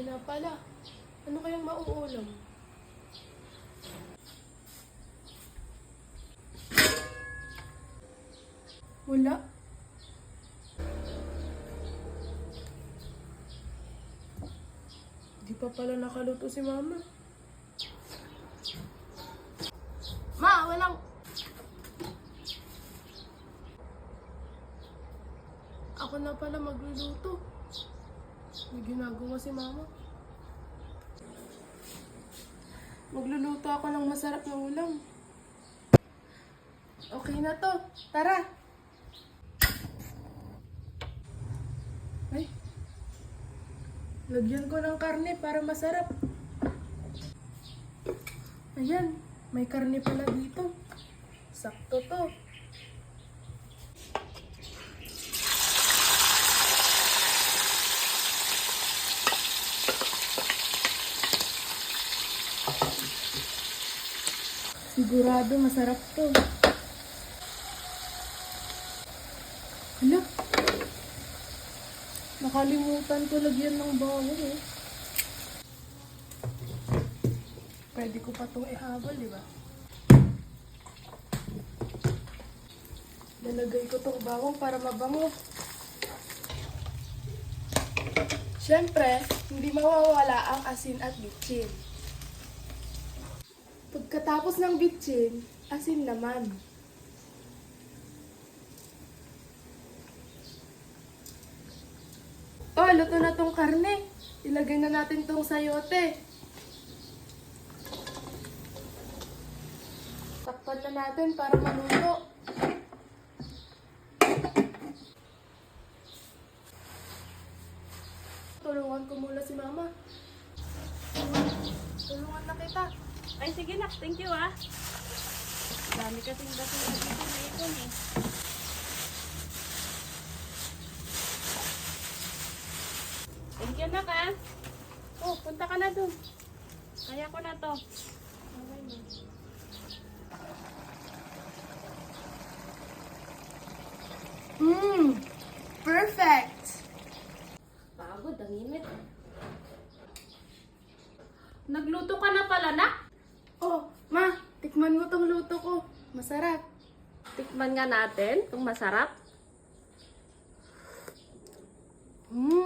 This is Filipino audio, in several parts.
Tanghali na pala. Ano kayang mauulam? Wala. Di pa pala nakaluto si mama. Ma, walang... Ako na pala magluluto. May ginagawa si mama. Magluluto ako ng masarap na ulam. Okay na to. Tara! Ay. Lagyan ko ng karne para masarap. Ayan. May karne pala dito. Sakto to. Sigurado masarap to. Hala. Nakalimutan ko lagyan ng bawang eh. Pwede ko pa itong ihabol, di ba? Lalagay ko itong bawang para mabango. Siyempre, hindi mawawala ang asin at bitchin. Pagkatapos ng bitchin, asin naman. Oh, luto na tong karne. Ilagay na natin tong sayote. Takpan na natin para maluto. Tulungan ko muna si mama. Tulungan na kita. Ay, sige nak. Thank you ah. Dami kasing basura dito na ipon eh. Thank you nak ah. Oh, punta ka na dun. Kaya ko na to. Okay na. Perfect! Pagod, ang init. Nagluto ka na pala nak? Oh, ma, tikman mo tong luto ko. Masarap. Tikman nga natin kung masarap.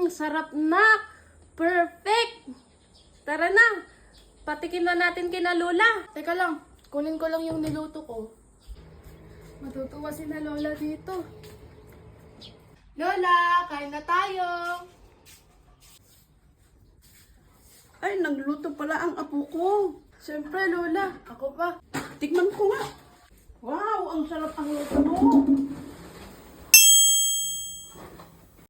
Sarap nak! Perfect! Tara na! Patikin na natin kina Lola. Teka lang, kunin ko lang yung niluto ko. Matutuwa si na Lola dito. Lola, kain na tayo! Ay, nagluto pala ang apo ko. Siyempre, Lola, ako pa. Tikman ko nga. Wow, ang sarap ang luto mo.